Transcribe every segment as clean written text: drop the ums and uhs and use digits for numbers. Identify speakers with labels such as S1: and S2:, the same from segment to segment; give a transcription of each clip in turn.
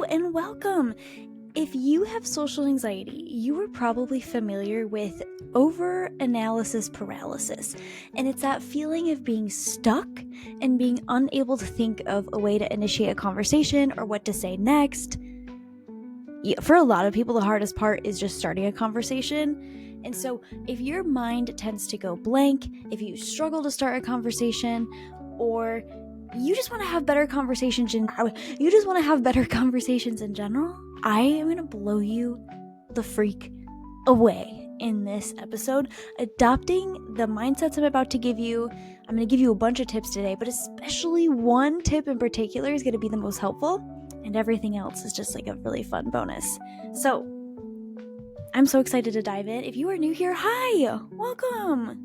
S1: and welcome. If you have social anxiety, you are probably familiar with over-analysis paralysis, and it's that feeling of being stuck and being unable to think of a way to initiate a conversation or what to say next. For a lot of people, the hardest part is just starting a conversation. And so if your mind tends to go blank, if you struggle to start a conversation, or you just want to have better conversations in general, I am going to blow you the freak away in this episode. Adopting the mindsets I'm about to give you. I'm going to give you a bunch of tips today, but especially one tip in particular is going to be the most helpful, and everything else is just like a really fun bonus. So I'm so excited to dive in. If you are new here, hi, welcome.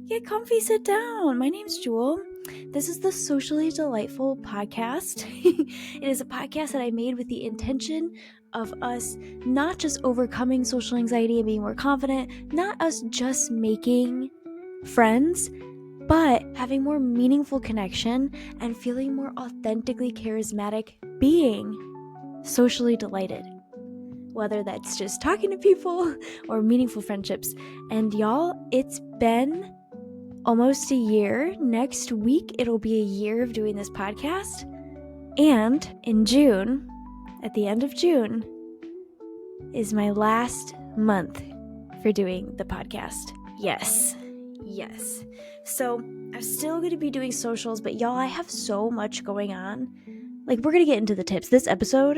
S1: Get comfy, sit down. My name's Jewel. This is the Socially Delightful podcast. It is a podcast that I made with the intention of us not just overcoming social anxiety and being more confident, not us just making friends, but having more meaningful connection and feeling more authentically charismatic, being socially delighted. Whether that's just talking to people or meaningful friendships. And y'all, it's been almost a year. Next week, it'll be a year of doing this podcast. And in June, at the end of June, is my last month for doing the podcast. Yes. So I'm still going to be doing socials, but y'all, I have so much going on. Like, we're going to get into the tips. This episode,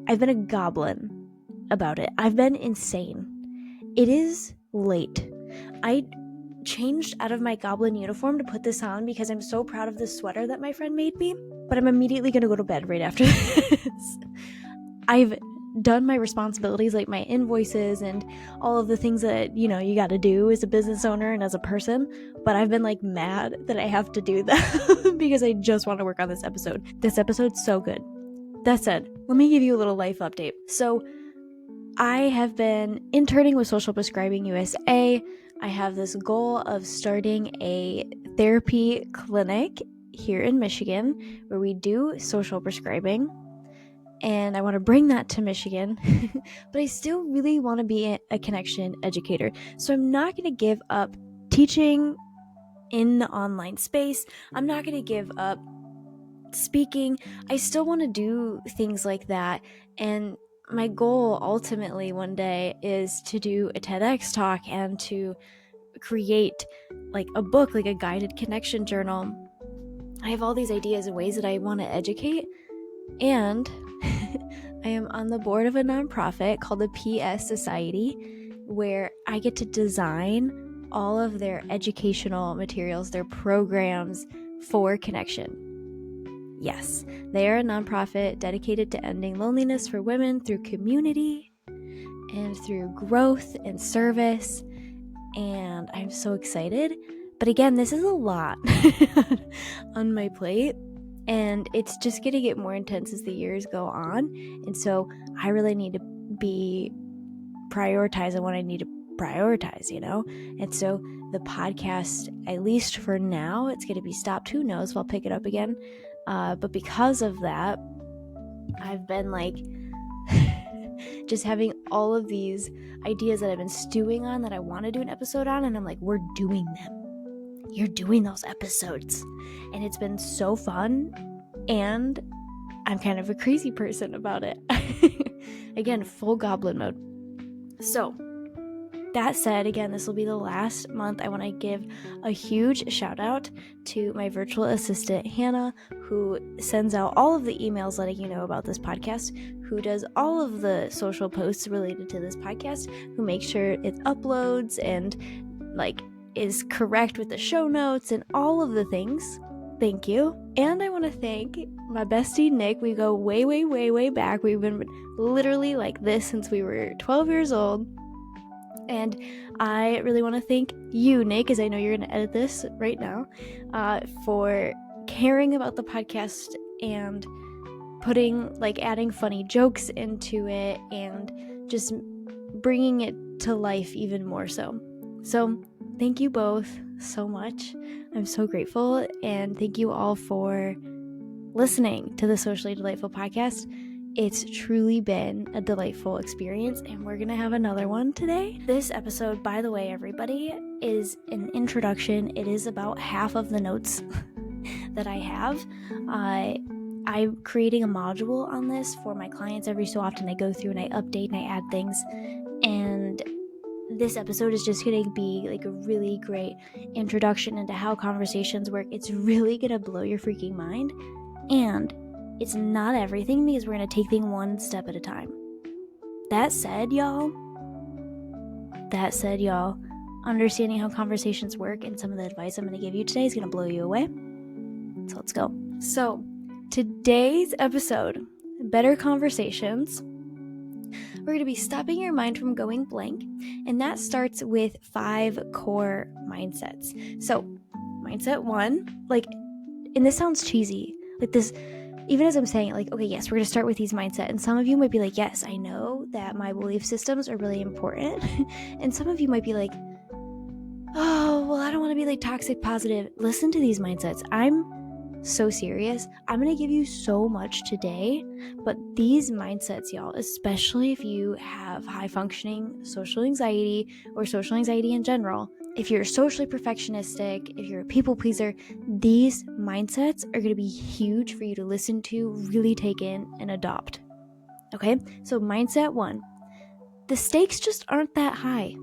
S1: I've been a goblin about it. I've been insane. It is late. I changed out of my goblin uniform to put this on because I'm so proud of this sweater that my friend made me, but I'm immediately going to go to bed right after this. I've done my responsibilities, like my invoices and all of the things that, you got to do as a business owner and as a person, but I've been like mad that I have to do that because I just want to work on this episode. This episode's so good. That said, let me give you a little life update. So I have been interning with Social Prescribing USA. I have this goal of starting a therapy clinic here in Michigan where we do social prescribing, and I want to bring that to Michigan, but I still really want to be a connection educator. So I'm not going to give up teaching in the online space. I'm not going to give up speaking. I still want to do things like that, and my goal ultimately one day is to do a TEDx talk and to create like a book, like a guided connection journal. I have all these ideas and ways that I want to educate, and I am on the board of a nonprofit called the PS Society, where I get to design all of their educational materials, their programs for connection. Yes, they are a nonprofit dedicated to ending loneliness for women through community and through growth and service, and I'm so excited. But again, this is a lot on my plate, and it's just going to get more intense as the years go on, and so I really need to be prioritizing what I need to prioritize, and so the podcast, at least for now, it's going to be stopped. Who knows if I'll pick it up again. But because of that, I've been like just having all of these ideas that I've been stewing on that I want to do an episode on, and I'm like, we're doing them. You're doing those episodes. And it's been so fun, and I'm kind of a crazy person about it. Again, full goblin mode. So that said, again, this will be the last month. I want to give a huge shout out to my virtual assistant, Hannah, who sends out all of the emails letting you know about this podcast, who does all of the social posts related to this podcast, who makes sure it uploads and is correct with the show notes and all of the things. Thank you. And I want to thank my bestie, Nick. We go way, way, way, way back. We've been literally like this since we were 12 years old. And I really want to thank you, Nick, because I know you're going to edit this right now, for caring about the podcast and adding funny jokes into it and just bringing it to life even more so. So thank you both so much. I'm so grateful, and thank you all for listening to the Socially Delightful podcast. It's truly been a delightful experience, and we're gonna have another one today. This episode, by the way, everybody, is an introduction. It is about half of the notes that I have. I'm creating a module on this for my clients. Every so often I go through and I update and I add things, and this episode is just going to be like a really great introduction into how conversations work. It's really going to blow your freaking mind, and it's not everything because we're going to take things one step at a time. That said, y'all, understanding how conversations work and some of the advice I'm going to give you today is going to blow you away. So let's go. So today's episode, Better Conversations, we're going to be stopping your mind from going blank, and that starts with 5 core mindsets. So mindset 1, and this sounds cheesy, this, even as I'm saying it, okay, yes, we're going to start with these mindset, and some of you might be like, yes, I know that my belief systems are really important, and some of you might be like, oh, well, I don't want to be toxic positive. Listen to these mindsets. I'm so serious. I'm going to give you so much today, but these mindsets, y'all, especially if you have high functioning social anxiety or social anxiety in general, if you're socially perfectionistic, if you're a people pleaser, these mindsets are going to be huge for you to listen to, really take in, and adopt. Okay? So mindset 1, the stakes just aren't that high.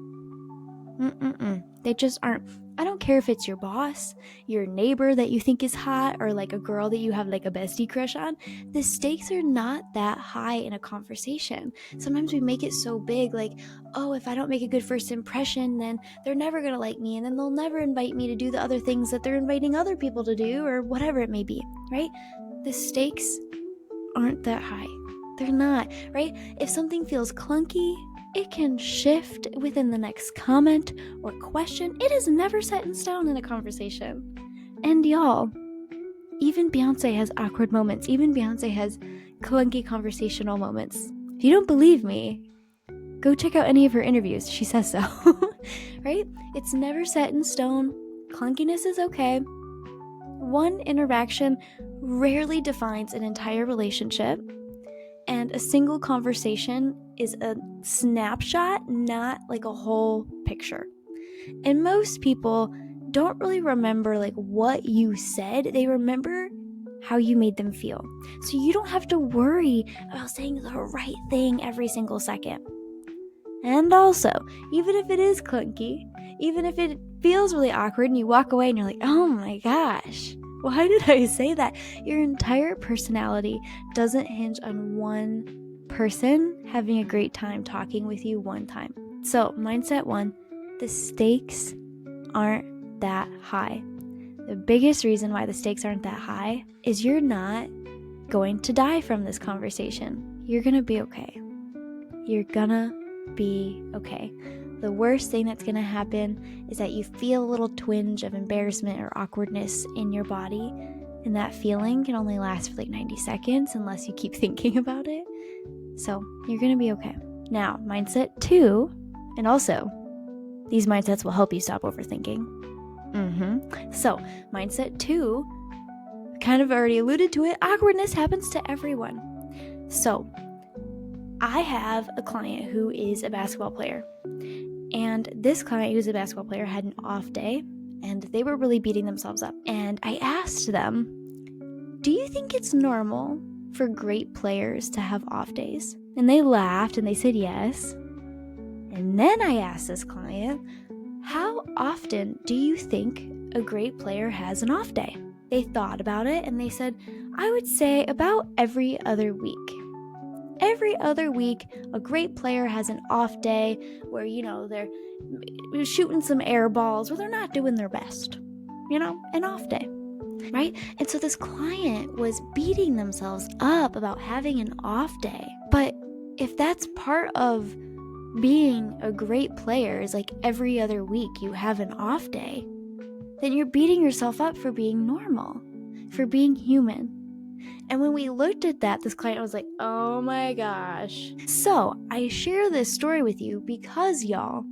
S1: They just aren't. I don't care if it's your boss, your neighbor that you think is hot, or a girl that you have a bestie crush on. The stakes are not that high in a conversation. Sometimes we make it so big, oh, if I don't make a good first impression, then they're never going to like me, and then they'll never invite me to do the other things that they're inviting other people to do, or whatever it may be, right? The stakes aren't that high. They're not, right? If something feels clunky, it can shift within the next comment or question. It is never set in stone in a conversation. And y'all, even Beyonce has awkward moments. Even Beyonce has clunky conversational moments. If you don't believe me, go check out any of her interviews. She says so, right? It's never set in stone. Clunkiness is okay. One interaction rarely defines an entire relationship. And a single conversation is a snapshot, not a whole picture. And most people don't really remember what you said. They remember how you made them feel. So you don't have to worry about saying the right thing every single second. And also, even if it is clunky, even if it feels really awkward and you walk away and you're like, oh my gosh, why did I say that? Your entire personality doesn't hinge on one person having a great time talking with you one time. So, mindset 1, the stakes aren't that high. The biggest reason why the stakes aren't that high is you're not going to die from this conversation. You're going to be okay. You're gonna be okay. The worst thing that's going to happen is that you feel a little twinge of embarrassment or awkwardness in your body, and that feeling can only last for 90 seconds unless you keep thinking about it. So you're going to be okay. Now, mindset 2, and also these mindsets will help you stop overthinking. So mindset 2, kind of already alluded to it, awkwardness happens to everyone. So I have a client who is a basketball player. And this client who's a basketball player had an off day, and they were really beating themselves up. And I asked them, do you think it's normal for great players to have off days? And they laughed and they said yes. And then I asked this client, how often do you think a great player has an off day? They thought about it and they said, I would say about every other week. Every other week, a great player has an off day where, they're shooting some air balls, or they're not doing their best. An off day, right? And so this client was beating themselves up about having an off day. But if that's part of being a great player, is every other week you have an off day, then you're beating yourself up for being normal, for being human. And when we looked at that, this client was like, oh my gosh. So I share this story with you because, y'all,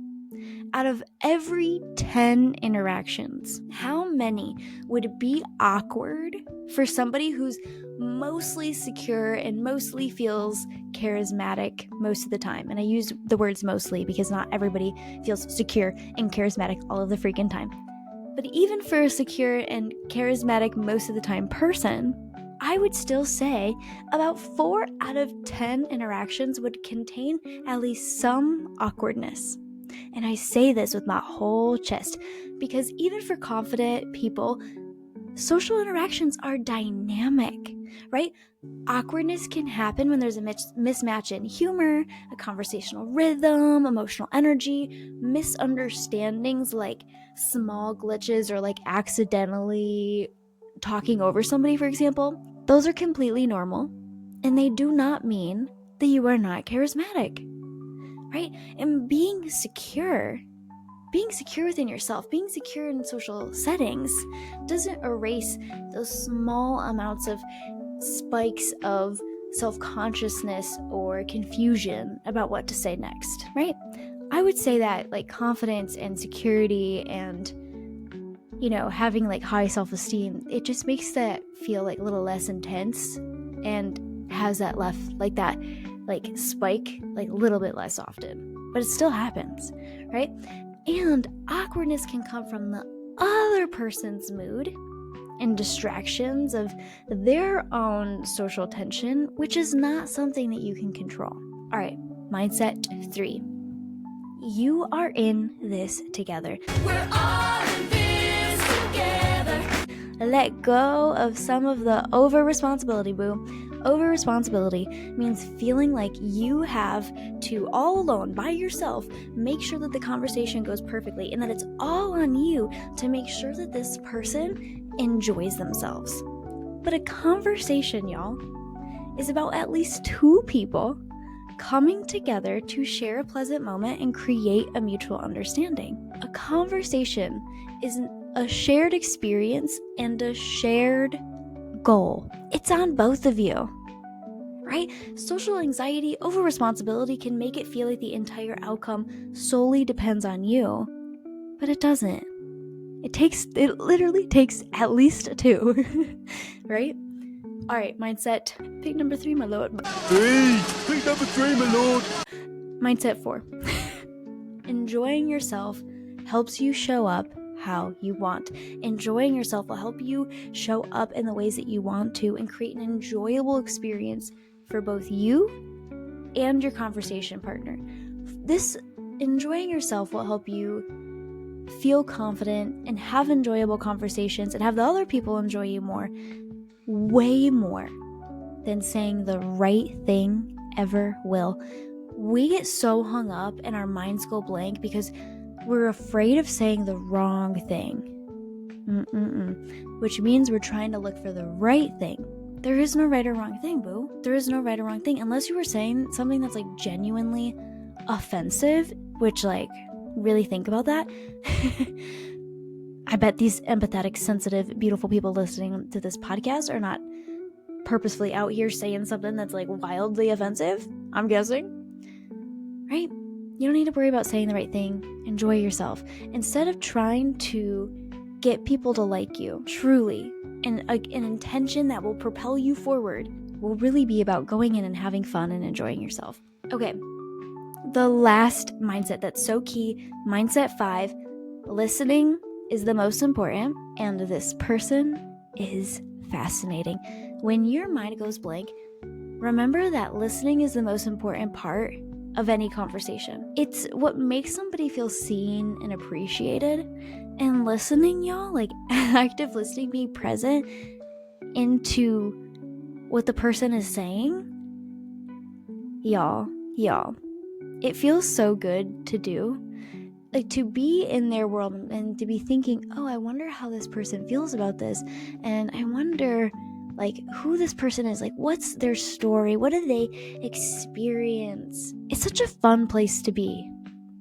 S1: out of every 10 interactions, how many would be awkward for somebody who's mostly secure and mostly feels charismatic most of the time? And I use the words mostly because not everybody feels secure and charismatic all of the freaking time. But even for a secure and charismatic most of the time person, I would still say about 4 out of 10 interactions would contain at least some awkwardness. And I say this with my whole chest because even for confident people, social interactions are dynamic, right? Awkwardness can happen when there's a mismatch in humor, a conversational rhythm, emotional energy, misunderstandings like small glitches or like accidentally talking over somebody, for example. Those are completely normal, and they do not mean that you are not charismatic, right? And being secure within yourself, being secure in social settings doesn't erase those small amounts of spikes of self-consciousness or confusion about what to say next, right? I would say that like confidence and security and having like high self-esteem, it just makes that feel like a little less intense and has that like spike like a little bit less often, but it still happens, right? And awkwardness can come from the other person's mood and distractions of their own social tension, which is not something that you can control. All right, mindset 3. You are in this together. We're all in this together. Let go of some of the over-responsibility, boo. Over-responsibility means feeling like you have to, all alone, by yourself, make sure that the conversation goes perfectly and that it's all on you to make sure that this person enjoys themselves. But a conversation, y'all, is about at least 2 people coming together to share a pleasant moment and create a mutual understanding. A conversation is a shared experience and a shared goal. It's on both of you, right? Social anxiety, over responsibility can make it feel like the entire outcome solely depends on you, but it doesn't. It literally takes at least 2, right? All right, mindset. Pick number 3, my lord. Pick number 3, my lord. Mindset 4. Enjoying yourself helps you show up how you want. Enjoying yourself will help you show up in the ways that you want to and create an enjoyable experience for both you and your conversation partner. This enjoying yourself will help you feel confident and have enjoyable conversations and have the other people enjoy you more, way more than saying the right thing ever will. We get so hung up and our minds go blank because we're afraid of saying the wrong thing. Which means we're trying to look for the right thing. There is no right or wrong thing, boo. There is no right or wrong thing. Unless you were saying something that's like genuinely offensive, which like, really think about that. I bet these empathetic, sensitive, beautiful people listening to this podcast are not purposefully out here saying something that's like wildly offensive, I'm guessing. Right? You don't need to worry about saying the right thing. Enjoy yourself. Instead of trying to get people to like you, truly, and an intention that will propel you forward will really be about going in and having fun and enjoying yourself. Okay, the last mindset that's so key, mindset 5, listening is the most important, and this person is fascinating. When your mind goes blank, remember that listening is the most important part of any conversation. It's what makes somebody feel seen and appreciated. And listening, y'all, like active listening, being present into what the person is saying, y'all, it feels so good to do. Like to be in their world and to be thinking, oh, I wonder how this person feels about this. And I wonder like who this person is, like what's their story, what do they experience. It's such a fun place to be.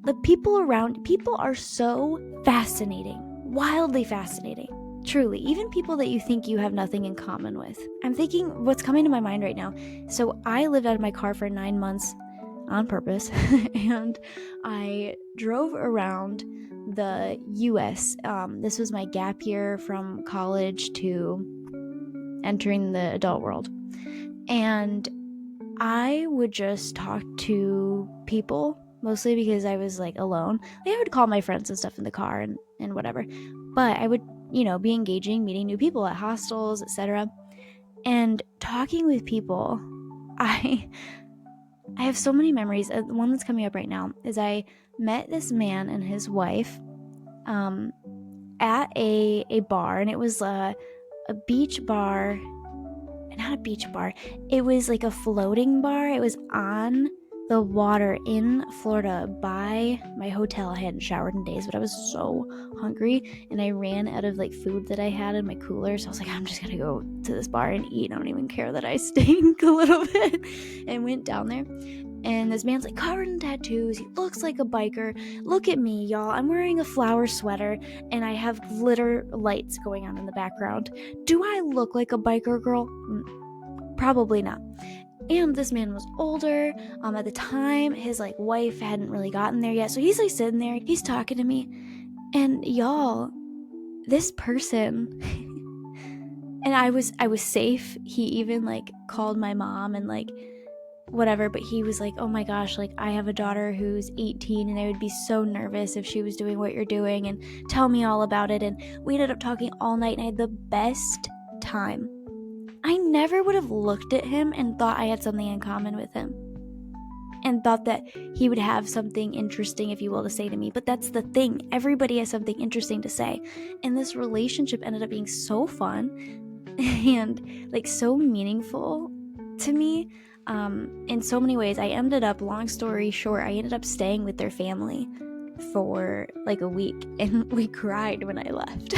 S1: The people are so fascinating, wildly fascinating, truly, even people that you think you have nothing in common with. I'm thinking what's coming to my mind right now. So I lived out of my car for 9 months on purpose, and I drove around the US. This was my gap year from college to entering the adult world. And I would just talk to people, mostly because I was like alone. Like, I would call my friends and stuff in the car and whatever. But I would, be engaging, meeting new people at hostels, etc. And talking with people, I have so many memories. The one that's coming up right now is I met this man and his wife at a bar, and it was a beach bar. Not a beach bar. It was like a floating bar. It was on the water in Florida by my hotel. I hadn't showered in days, but I was so hungry, and I ran out of like food that I had in my cooler. So I was like, I'm just gonna go to this bar and eat. I don't even care that I stink a little bit. And went down there, and this man's like covered in tattoos. He looks like a biker. Look at me, y'all. I'm wearing a flower sweater, and I have glitter lights going on in the background. Do I look like a biker girl? Probably not. And this man was older. At the time, his like wife hadn't really gotten there yet. So he's like sitting there, he's talking to me. And y'all, this person and I was safe. He even like called my mom and like whatever, but he was like, oh my gosh, like I have a daughter who's 18 and I would be so nervous if she was doing what you're doing, and tell me all about it. And we ended up talking all night, and I had the best time. I never would have looked at him and thought I had something in common with him, and thought that he would have something interesting, if you will, to say to me. But that's the thing. Everybody has something interesting to say. And this relationship ended up being so fun and like so meaningful to me in so many ways. I ended up, long story short, I ended up staying with their family for like a week, and we cried when I left.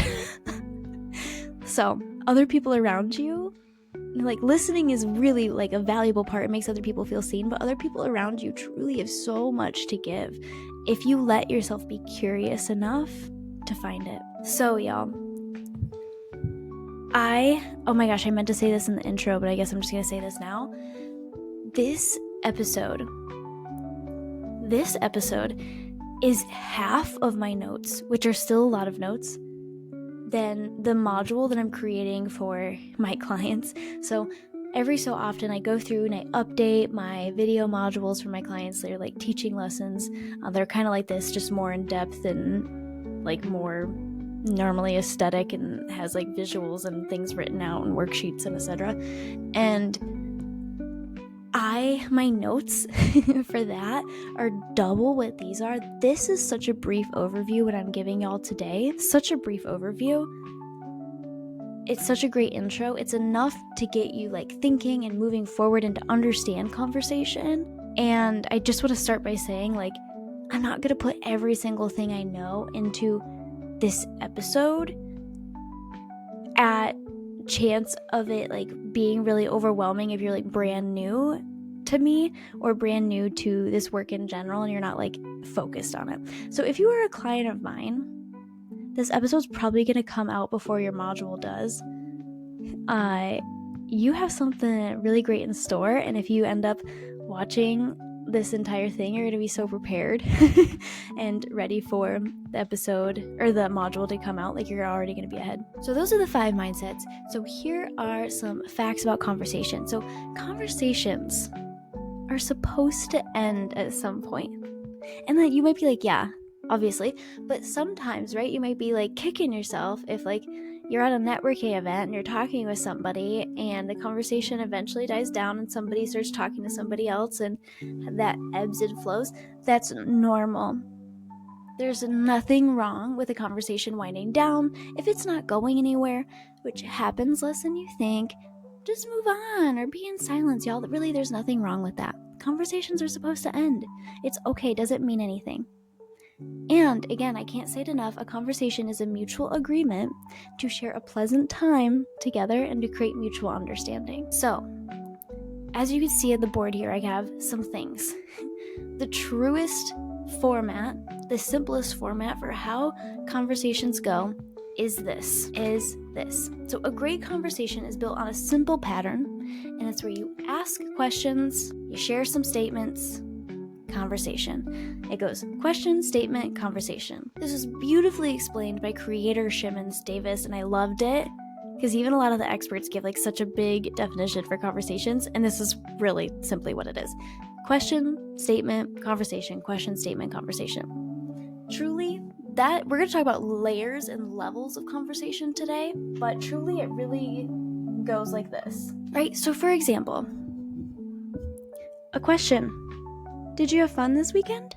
S1: So other people around you, like listening is really like a valuable part. It makes other people feel seen, but other people around you truly have so much to give if you let yourself be curious enough to find it. So y'all, oh my gosh, I meant to say this in the intro, but I guess I'm just gonna say this now. This episode is half of my notes, which are still a lot of notes, than the module that I'm creating for my clients. So every so often I go through and I update my video modules for my clients. They're like teaching lessons. They're kind of like this, just more in depth and like more normally aesthetic, and has like visuals and things written out and worksheets and etc. And my notes for that are double what these are. This is such a brief overview what I'm giving y'all today. Such a brief overview. It's such a great intro. It's enough to get you like thinking and moving forward and to understand conversation. And I just want to start by saying, like, I'm not going to put every single thing I know into this episode at chance of it like being really overwhelming if you're like brand new to me or brand new to this work in general and you're not like focused on it. So if you are a client of mine, this episode's probably going to come out before your module does. You have something really great in store, and if you end up watching this entire thing, you're going to be so prepared and ready for the episode or the module to come out. Like, you're already going to be ahead. So those are the 5 mindsets. So here are some facts about conversation. So conversations are supposed to end at some point. And then you might be like, yeah, obviously, but sometimes, right, you might be like kicking yourself if like you're at a networking event and you're talking with somebody and the conversation eventually dies down and somebody starts talking to somebody else and that ebbs and flows. That's normal. There's nothing wrong with a conversation winding down if it's not going anywhere, which happens less than you think. Just move on or be in silence, y'all. Really, there's nothing wrong with that. Conversations are supposed to end. It's okay, doesn't mean anything. And again, I can't say it enough, a conversation is a mutual agreement to share a pleasant time together and to create mutual understanding. So, as you can see at the board here, I have some things. The truest format, the simplest format for how conversations go is this. So a great conversation is built on a simple pattern, and it's where you ask questions, you share some statements, conversation. It goes question, statement, conversation. This is beautifully explained by creator Shimmons Davis, and I loved it because even a lot of the experts give like such a big definition for conversations, and this is really simply what it is. Question, statement, conversation, question, statement, conversation. Truly, that we're going to talk about layers and levels of conversation today, but truly it really goes like this, right? So for example, a question: did you have fun this weekend?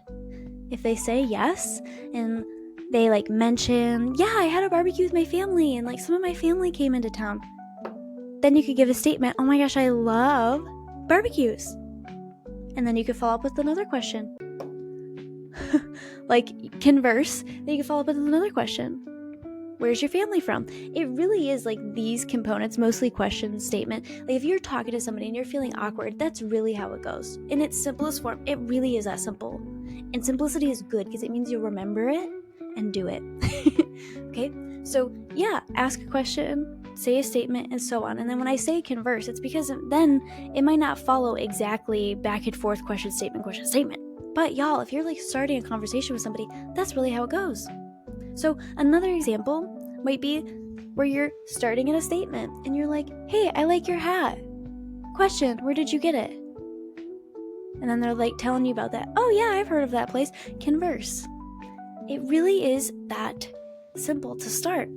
S1: If they say yes, and they like mention, yeah, I had a barbecue with my family, and like some of my family came into town, then you could give a statement, oh my gosh, I love barbecues. And then you could follow up with another question. Like converse, then you can follow up with another question. Where's your family from? It really is like these components, mostly question, statement. Like if you're talking to somebody and you're feeling awkward, that's really how it goes. In its simplest form, it really is that simple. And simplicity is good because it means you'll remember it and do it. Okay? So yeah, ask a question, say a statement, and so on. And then when I say converse, it's because then it might not follow exactly back and forth question, statement, question, statement. But y'all, if you're like starting a conversation with somebody, that's really how it goes. So another example might be where you're starting in a statement and you're like, hey, I like your hat. Question, where did you get it? And then they're like telling you about that. Oh yeah, I've heard of that place. Converse. It really is that simple to start.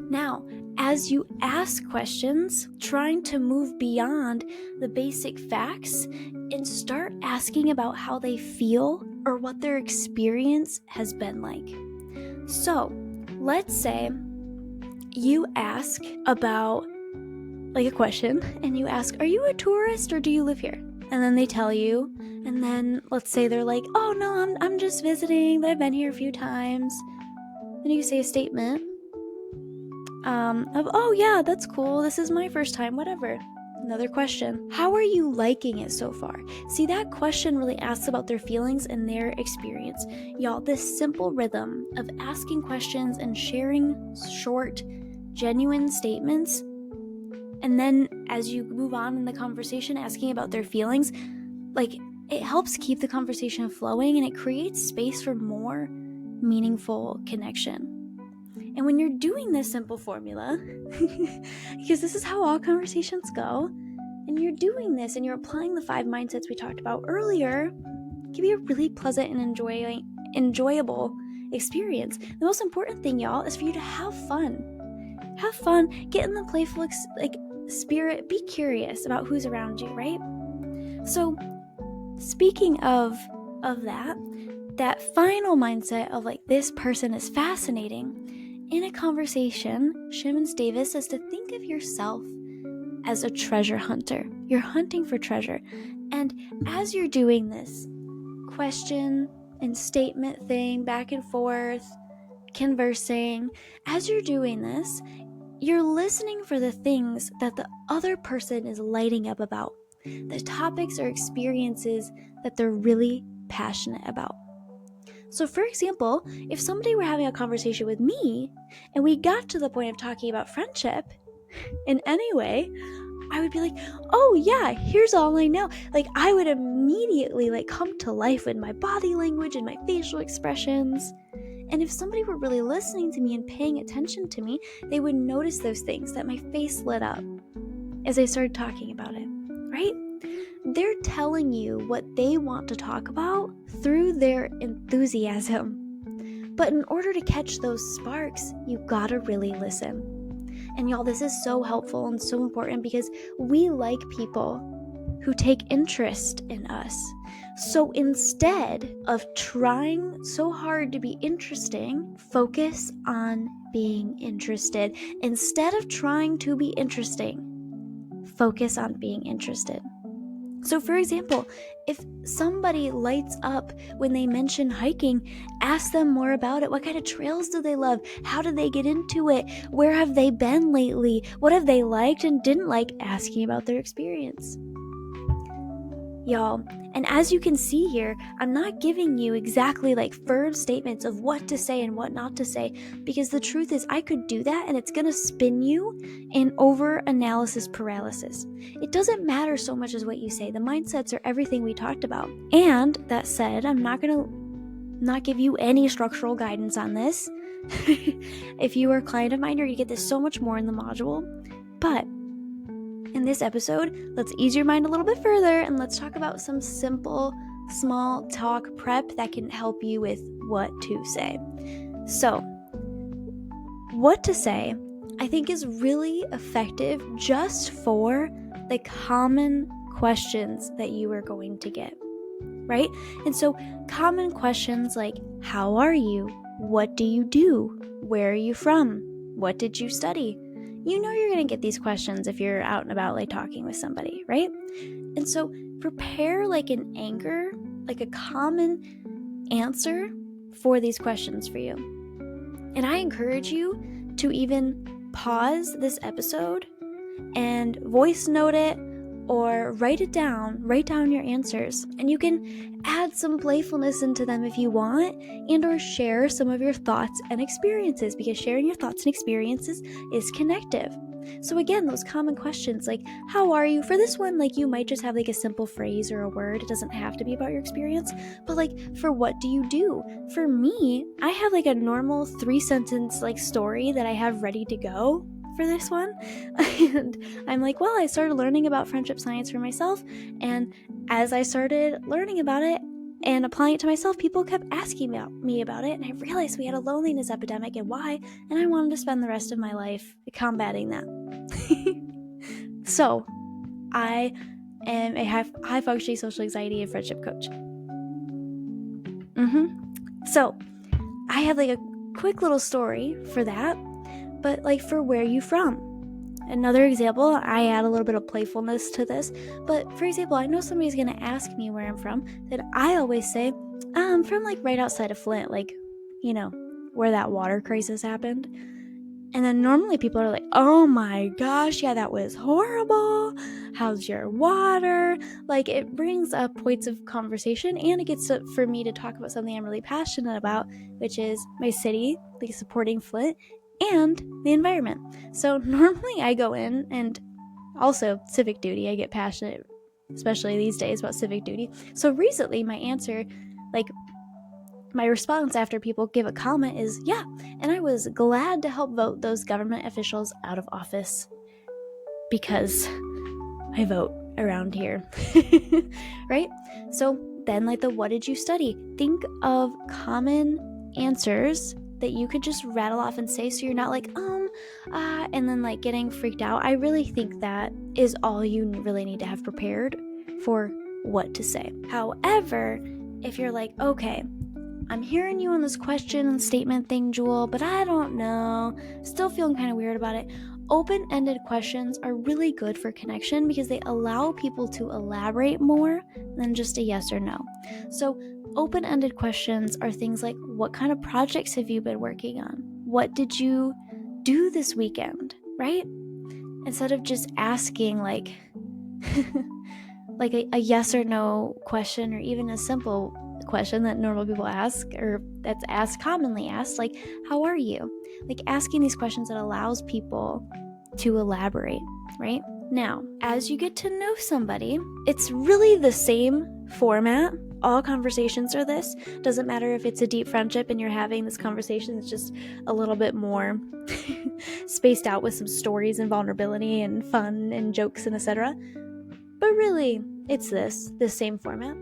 S1: Now, as you ask questions, trying to move beyond the basic facts and start asking about how they feel or what their experience has been like. So, let's say you ask about like a question and you ask, are you a tourist or do you live here? And then they tell you, and then let's say they're like, oh no, I'm just visiting, but I've been here a few times. Then you say a statement of, oh yeah, that's cool, this is my first time, whatever. Another question, how are you liking it so far? See, that question really asks about their feelings and their experience. Y'all, this simple rhythm of asking questions and sharing short, genuine statements, and then as you move on in the conversation, asking about their feelings, like it helps keep the conversation flowing and it creates space for more meaningful connection. And when you're doing this simple formula, because this is how all conversations go, and you're doing this and you're applying the 5 mindsets we talked about earlier, it can be a really pleasant and enjoyable experience. The most important thing, y'all, is for you to have fun. Have fun, get in the playful spirit, be curious about who's around you, right? So, speaking of that final mindset of like, this person is fascinating, in a conversation, Shimmons Davis says to think of yourself as a treasure hunter. You're hunting for treasure. And as you're doing this question and statement thing, back and forth, conversing, as you're doing this, you're listening for the things that the other person is lighting up about, the topics or experiences that they're really passionate about. So for example, if somebody were having a conversation with me and we got to the point of talking about friendship in any way, I would be like, oh yeah, here's all I know. Like I would immediately like come to life in my body language and my facial expressions. And if somebody were really listening to me and paying attention to me, they would notice those things, that my face lit up as I started talking about it, right? They're telling you what they want to talk about through their enthusiasm. But in order to catch those sparks, you gotta really listen. And y'all, this is so helpful and so important because we like people who take interest in us. So instead of trying so hard to be interesting, focus on being interested. Instead of trying to be interesting, focus on being interested. So for example, if somebody lights up when they mention hiking, ask them more about it. What kind of trails do they love? How did they get into it? Where have they been lately? What have they liked and didn't like? Asking about their experience. y'all. And as you can see here, I'm not giving you exactly like firm statements of what to say and what not to say, because the truth is I could do that and it's gonna spin you in over-analysis paralysis. It doesn't matter so much as what you say. The mindsets are everything we talked about. And that said, I'm not gonna give you any structural guidance on this. If you are a client of mine, you're gonna get this so much more in the module. But in this episode, let's ease your mind a little bit further and let's talk about some simple, small talk prep that can help you with what to say. So, what to say, I think, is really effective just for the common questions that you are going to get, right? And so, common questions like, how are you? What do you do? Where are you from? What did you study? You know you're going to get these questions if you're out and about like talking with somebody, right? And so prepare like an anchor, like a common answer for these questions for you. And I encourage you to even pause this episode and voice note it or write down your answers. And you can add some playfulness into them if you want, and or share some of your thoughts and experiences, because sharing your thoughts and experiences is connective. So again, those common questions like, how are you? For this one, like you might just have like a simple phrase or a word. It doesn't have to be about your experience, but like, for what do you do? For me, I have like a normal 3-sentence like story that I have ready to go for this one. And I'm like, well, I started learning about friendship science for myself, and as I started learning about it and applying it to myself, people kept asking me about it, and I realized we had a loneliness epidemic and why, and I wanted to spend the rest of my life combating that. So I am a high functioning social anxiety and friendship coach. So I have like a quick little story for that. But like, for where are you from? Another example, I add a little bit of playfulness to this, but for example, I know somebody's going to ask me where I'm from, then I always say, I'm from like right outside of Flint, like, you know, where that water crisis happened. And then normally people are like, oh my gosh, yeah, that was horrible. How's your water? Like, it brings up points of conversation, and it gets for me to talk about something I'm really passionate about, which is my city, like supporting Flint, and the environment. So normally I go in, and also civic duty, I get passionate, especially these days, about civic duty. So recently my answer, like my response after people give a comment is, yeah, and I was glad to help vote those government officials out of office because I vote around here. Right? So then, like, the what did you study? Think of common answers that you could just rattle off and say, so you're not like, and then like getting freaked out. I really think that is all you really need to have prepared for what to say. However, if you're like, okay, I'm hearing you on this question and statement thing, Jewel, but I don't know, still feeling kind of weird about it. Open-ended questions are really good for connection because they allow people to elaborate more than just a yes or no. So open-ended questions are things like, what kind of projects have you been working on? What did you do this weekend, right? Instead of just asking like like a yes or no question, or even a simple question that normal people ask, or that's commonly asked, like, how are you? Like, asking these questions that allows people to elaborate, right? Now, as you get to know somebody, it's really the same format. All conversations are this. Doesn't matter if it's a deep friendship and you're having this conversation, it's just a little bit more spaced out with some stories and vulnerability and fun and jokes and etc. But really, it's this same format.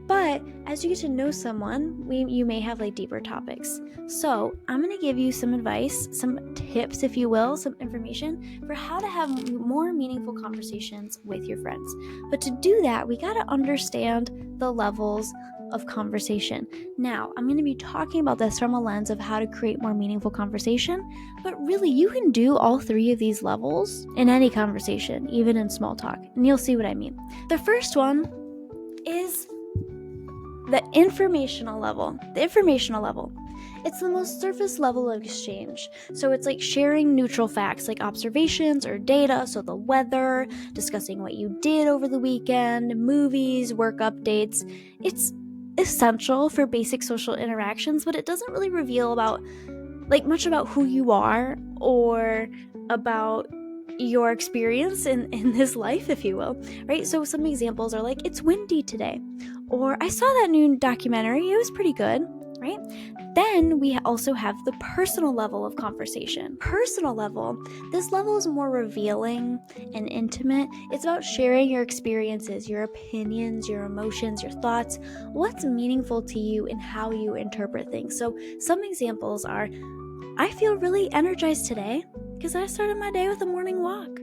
S1: But as you get to know someone, you may have like deeper topics. So I'm going to give you some advice, some tips, if you will, some information for how to have more meaningful conversations with your friends. But to do that, we got to understand the levels of conversation. Now, I'm going to be talking about this from a lens of how to create more meaningful conversation, but really you can do all 3 of these levels in any conversation, even in small talk, and you'll see what I mean. The first one is the informational level. The informational level It's the most surface level of exchange. So it's like sharing neutral facts like observations or data, so the weather, discussing what you did over the weekend, movies, work updates. It's essential for basic social interactions, but it doesn't really reveal much about who you are or about your experience in this life, if you will, right? So some examples are like, it's windy today, or I saw that new documentary, it was pretty good, right? Then we also have the personal level of conversation. Personal level, this level is more revealing and intimate. It's about sharing your experiences, your opinions, your emotions, your thoughts, what's meaningful to you and how you interpret things. So some examples are, I feel really energized today because I started my day with a morning walk.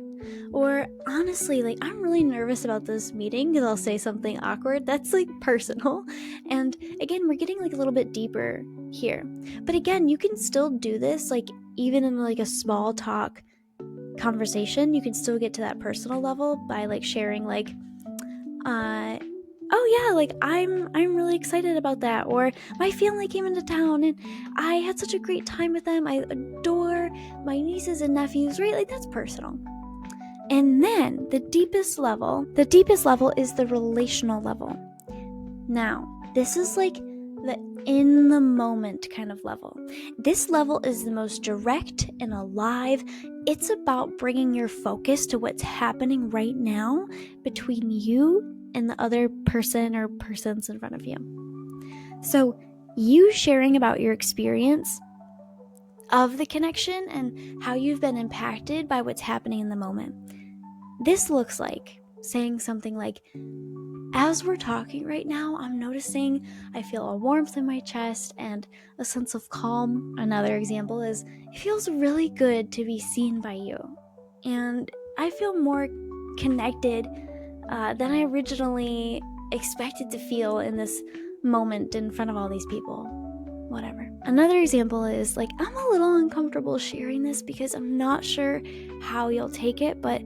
S1: Or honestly, I'm really nervous about this meeting because I'll say something awkward. That's personal. And again, we're getting a little bit deeper here. But again, you can still do this even in a small talk conversation. You can still get to that personal level by sharing oh yeah, I'm really excited about that, or my family came into town and I had such a great time with them. I adore my nieces and nephews, right? That's personal. And then the deepest level is the relational level. Now, this is the in the moment kind of level. This level is the most direct and alive. It's about bringing your focus to what's happening right now between you and the other person or persons in front of you. So you sharing about your experience of the connection and how you've been impacted by what's happening in the moment. This looks like saying something like, as we're talking right now, I'm noticing I feel a warmth in my chest and a sense of calm. Another example is, it feels really good to be seen by you. And I feel more connected than I originally expected to feel in this moment in front of all these people. Whatever. Another example is I'm a little uncomfortable sharing this because I'm not sure how you'll take it, but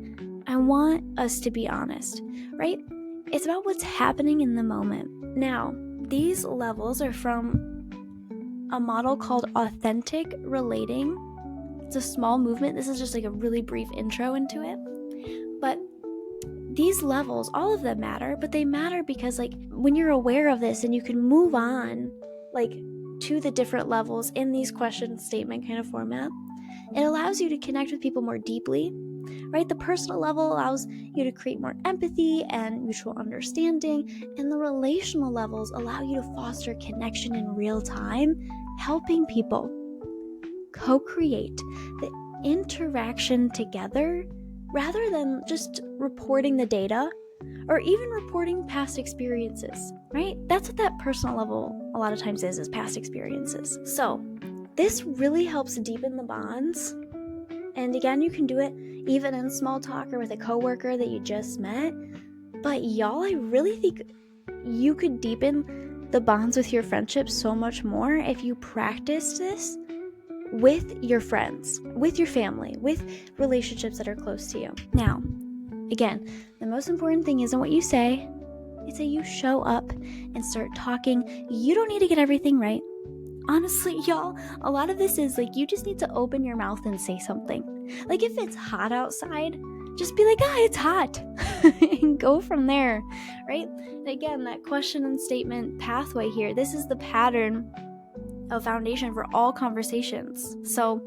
S1: I want us to be honest, right? It's about what's happening in the moment. Now, these levels are from a model called authentic relating. It's a small movement. This is just a really brief intro into it. But these levels, all of them matter, but they matter because when you're aware of this and you can move on to the different levels in these question statement kind of format, it allows you to connect with people more deeply, right? The personal level allows you to create more empathy and mutual understanding, and the relational levels allow you to foster connection in real time, helping people co-create the interaction together rather than just reporting the data or even reporting past experiences, right? That's what that personal level a lot of times is past experiences. So this really helps deepen the bonds. And again, you can do it even in small talk or with a coworker that you just met. But y'all, I really think you could deepen the bonds with your friendships so much more if you practice this with your friends, with your family, with relationships that are close to you. Now, again, the most important thing isn't what you say, it's that you show up and start talking. You don't need to get everything right. Honestly, y'all, a lot of this is you just need to open your mouth and say something. If it's hot outside, just be it's hot and go from there, right? And again, that question and statement pathway here, this is the pattern of foundation for all conversations. So,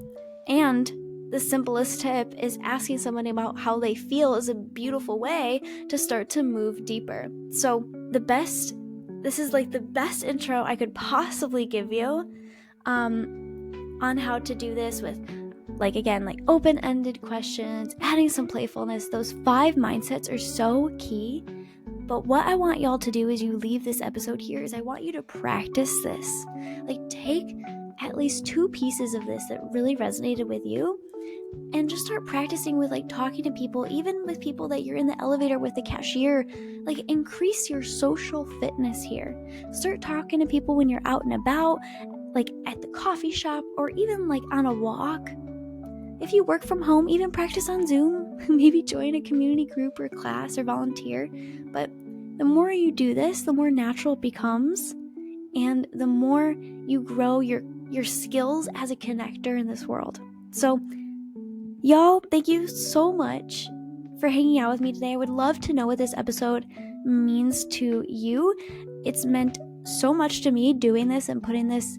S1: and the simplest tip is asking somebody about how they feel is a beautiful way to start to move deeper. So this is the best intro I could possibly give you on how to do this with open-ended questions, adding some playfulness. Those 5 mindsets are so key. But what I want y'all to do as you leave this episode here is I want you to practice this. Take at least 2 pieces of this that really resonated with you and just start practicing with talking to people, even with people that you're in the elevator with, the cashier. Increase your social fitness here. Start talking to people when you're out and about, at the coffee shop or even on a walk. If you work from home, even practice on Zoom. Maybe join a community group or class or volunteer. But the more you do this, the more natural it becomes, and the more you grow your your skills as a connector in this world. So, y'all, thank you so much for hanging out with me today. I would love to know what this episode means to you. It's meant so much to me doing this and putting this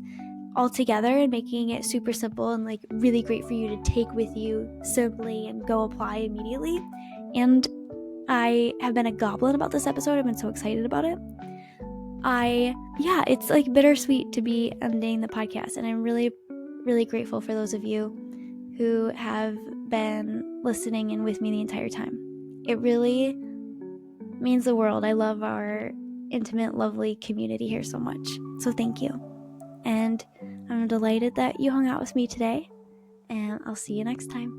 S1: all together and making it super simple and like really great for you to take with you simply and go apply immediately. And I have been a goblin about this episode. I've been so excited about it. It's like bittersweet to be ending the podcast, and I'm really, really grateful for those of you who have been listening and with me the entire time. It really means the world. I love our intimate, lovely community here so much. So thank you. And I'm delighted that you hung out with me today, and I'll see you next time.